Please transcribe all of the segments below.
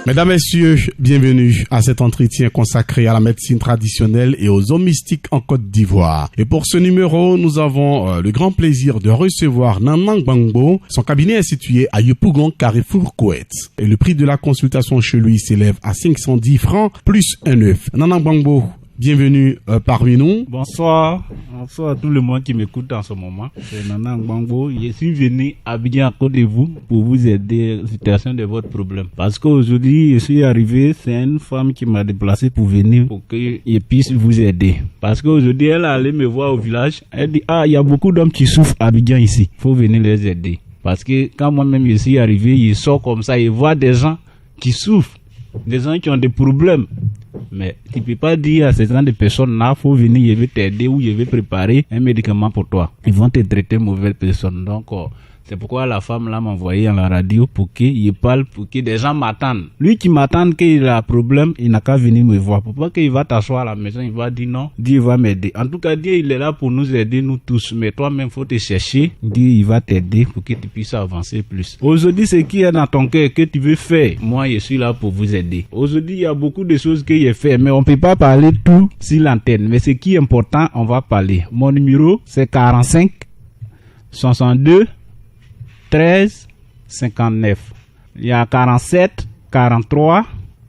Mesdames, Messieurs, bienvenue à cet entretien consacré à la médecine traditionnelle et aux eaux mystiques en Côte d'Ivoire. Et pour ce numéro, nous avons le grand plaisir de recevoir Nanang Gbangbo. Son cabinet est situé à Yopougon, Carrefour, Koweït. Et le prix de la consultation chez lui s'élève à 510 francs plus un œuf. Nanang Gbangbo, bienvenue parmi nous. Bonsoir à tout le monde qui m'écoute en ce moment. C'est Nanang Gbangbo. Je suis venu à Abidjan à côté de vous pour vous aider à la situation de votre problème. Parce qu'aujourd'hui, je suis arrivé, c'est une femme qui m'a déplacé pour venir pour que je puisse vous aider. Parce qu'aujourd'hui, elle est allée me voir au village. Elle dit, il y a beaucoup d'hommes qui souffrent à Abidjan ici. Il faut venir les aider. Parce que quand moi-même je suis arrivé, je sors comme ça, je vois des gens qui souffrent, des gens qui ont des problèmes. Mais tu ne peux pas dire à ces gens de personnes-là, il faut venir, je vais t'aider ou je vais préparer un médicament pour toi. Ils vont te traiter mauvaise personne. Donc, c'est pourquoi la femme là m'a envoyé à la radio pour qu'il parle, pour que des gens m'attendent. Lui qui m'attend qu'il a un problème, il n'a qu'à venir me voir. Pourquoi qu'il va t'asseoir à la maison, il va dire non, Dieu va m'aider. En tout cas, Dieu il est là pour nous aider, nous tous. Mais toi-même, il faut te chercher. Dieu il va t'aider pour que tu puisses avancer plus. Aujourd'hui, ce qui est dans ton cœur que tu veux faire, moi je suis là pour vous aider. Aujourd'hui, il y a beaucoup de choses que j'ai fait, mais on ne peut pas parler tout sur l'antenne. Mais ce qui est important, on va parler. Mon numéro, c'est 45 62 13 59. Il y a 47 43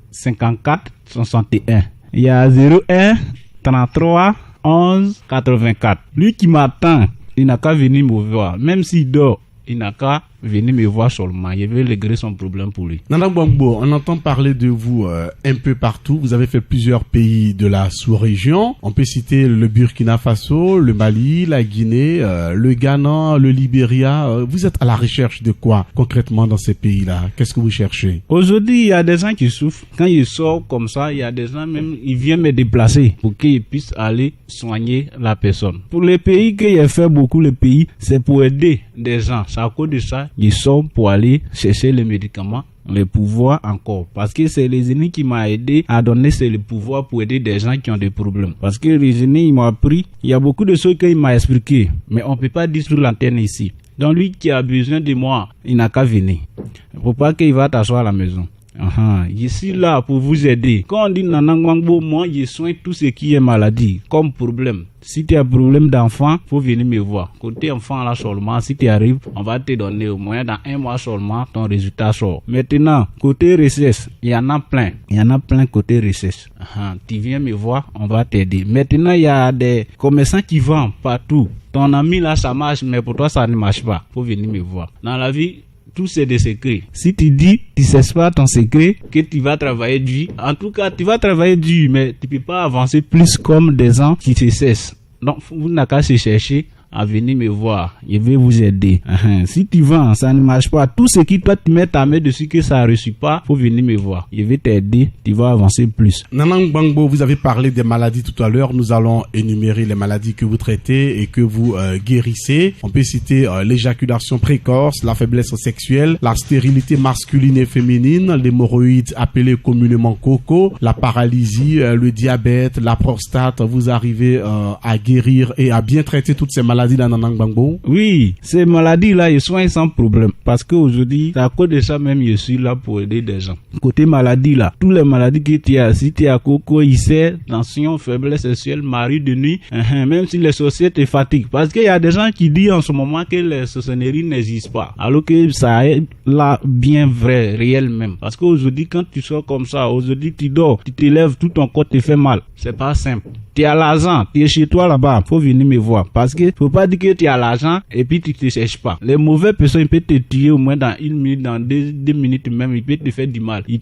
54 61. Il y a 01 33 11 84. Lui qui m'attend, il n'a qu'à venir me voir. Même s'il dort, il n'a qu'à venir me voir seulement. Je vais régler son problème pour lui. Nanang Gbangbo, on entend parler de vous un peu partout. Vous avez fait plusieurs pays de la sous-région. On peut citer le Burkina Faso, le Mali, la Guinée, le Ghana, le Libéria. Vous êtes à la recherche de quoi concrètement dans ces pays-là? Qu'est-ce que vous cherchez? Aujourd'hui, il y a des gens qui souffrent. Quand ils sortent comme ça, il y a des gens même, ils viennent me déplacer pour qu'ils puissent aller soigner la personne. Pour les pays que j'ai fait beaucoup, les pays, c'est pour aider des gens. C'est à cause de ça, ils sont pour aller chercher les médicaments, les pouvoirs encore. Parce que c'est les ennemis qui m'ont aidé à donner le pouvoir pour aider des gens qui ont des problèmes. Parce que les ennemis, ils m'ont appris, il y a beaucoup de choses qu'il m'a expliqué, mais on ne peut pas dire sur l'antenne ici. Donc lui qui a besoin de moi, il n'a qu'à venir. Il ne faut pas qu'il va t'asseoir à la maison. Je suis là pour vous aider. Quand on dit Nanang Gbangbo, moi je soigne tout ce qui est maladie, comme problème. Si tu as un problème d'enfant, faut venir me voir. Côté enfant là seulement, si tu arrives, on va te donner au moins dans 1 mois seulement, ton résultat sort. Maintenant, côté recherche, il y en a plein. Il y en a plein côté recherche. Tu viens me voir, on va t'aider. Maintenant, il y a des commerçants qui vendent partout. Ton ami là, ça marche, mais pour toi, ça ne marche pas. Faut venir me voir. Dans la vie, tout c'est des secrets. Si tu dis, tu sais pas ton secret, que tu vas travailler dur, en tout cas, tu vas travailler dur, mais tu peux pas avancer plus comme des gens qui se cessent. Donc, vous n'avez qu'à se chercher à venir me voir. Je vais vous aider. Si tu vends, ça ne marche pas. Tout ce qui toi tu mets ta main dessus que ça ne réussit pas, faut venir me voir. Je vais t'aider. Tu vas avancer plus. Nanang Gbangbo, vous avez parlé des maladies tout à l'heure. Nous allons énumérer les maladies que vous traitez et que vous guérissez. On peut citer l'éjaculation précoce, la faiblesse sexuelle, la stérilité masculine et féminine, l'hémorroïde appelée communément coco, la paralysie, le diabète, la prostate. Vous arrivez à guérir et à bien traiter toutes ces maladies dans Nanang Gbangbo? Oui, ces maladies-là, je soigne sans problème. Parce qu'aujourd'hui, à cause de ça même, je suis là pour aider des gens. Côté maladie là, toutes les maladies que tu as, si tu as coco, ulcère, tension, faiblesse sexuelle, mari de nuit, même si les sorciers te fatiguent. Parce qu'il y a des gens qui disent en ce moment que les sorcelleries n'existent pas. Alors que ça est là bien vrai, réel même. Parce qu'aujourd'hui, quand tu sors comme ça, aujourd'hui tu dors, tu te lèves, tout ton corps te fait mal. C'est pas simple. Tu as l'argent, tu es chez toi là-bas, faut venir me voir. Parce que faut pas dire que tu as l'argent et puis tu te cherches pas. Les mauvaises personnes, ils peuvent te tuer au moins dans 1 minute, dans 2 minutes même, ils peuvent te faire du mal. Tu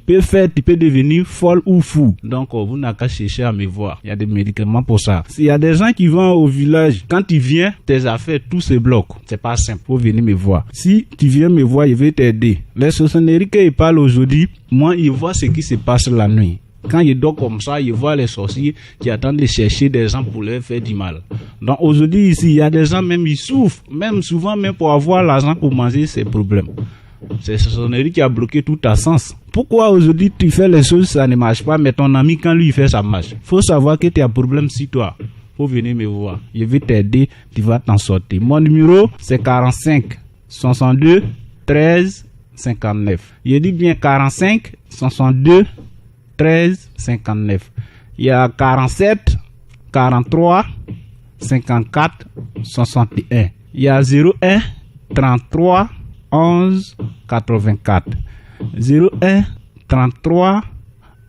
peux devenir folle ou fou. Donc, vous n'avez qu'à chercher à me voir. Il y a des médicaments pour ça. S'il y a des gens qui vont au village, quand tu viens, tes affaires, tout se bloque. C'est pas simple. Faut venir me voir. Si tu viens me voir, je vais t'aider. Les sorcelleries qu'ils parlent aujourd'hui, moi, ils voient ce qui se passe la nuit. Quand il dort comme ça, il voit les sorciers qui attendent de chercher des gens pour leur faire du mal. Donc aujourd'hui ici, il y a des gens même ils souffrent, même souvent même pour avoir l'argent pour manger ces problèmes. C'est ce sorcellerie qui a bloqué tout ta sens. Pourquoi aujourd'hui tu fais les choses, ça ne marche pas, mais ton ami quand lui il fait ça marche. Faut savoir que tu as un problème sur toi. Faut venir me voir. Je vais t'aider, tu vas t'en sortir. Mon numéro c'est 45 62 13 59. Je dis bien 45 62 13 59. Il y a 47 43 54 61. Il y a 01 33 11 84. 01 33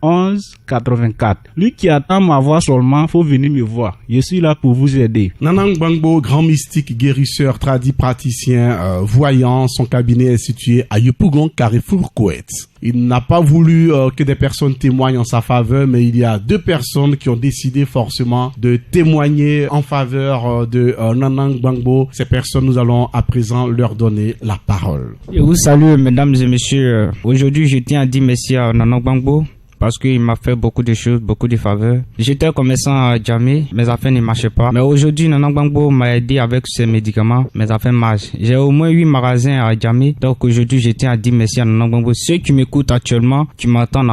11 84. Lui qui attend ma voix seulement, faut venir me voir. Je suis là pour vous aider. Nanang Gbangbo, grand mystique, guérisseur, tradit praticien, voyant, son cabinet est situé à Yopougon, Carrefour, Koweït. Il n'a pas voulu que des personnes témoignent en sa faveur, mais il y a 2 personnes qui ont décidé forcément de témoigner en faveur de Nanang Gbangbo. Ces personnes, nous allons à présent leur donner la parole. Je vous salue, mesdames et messieurs. Aujourd'hui, je tiens à dire merci à Nanang Gbangbo, parce qu'il m'a fait beaucoup de choses, beaucoup de faveurs. J'étais commerçant à Djamé, mes affaires ne marchaient pas. Mais aujourd'hui, Nanang Gbangbo m'a aidé avec ses médicaments, mes affaires marchent. J'ai au moins 8 magasins à Djamé. Donc aujourd'hui, je tiens à dire merci à Nanang Gbangbo. Ceux qui m'écoutent actuellement, qui m'entendent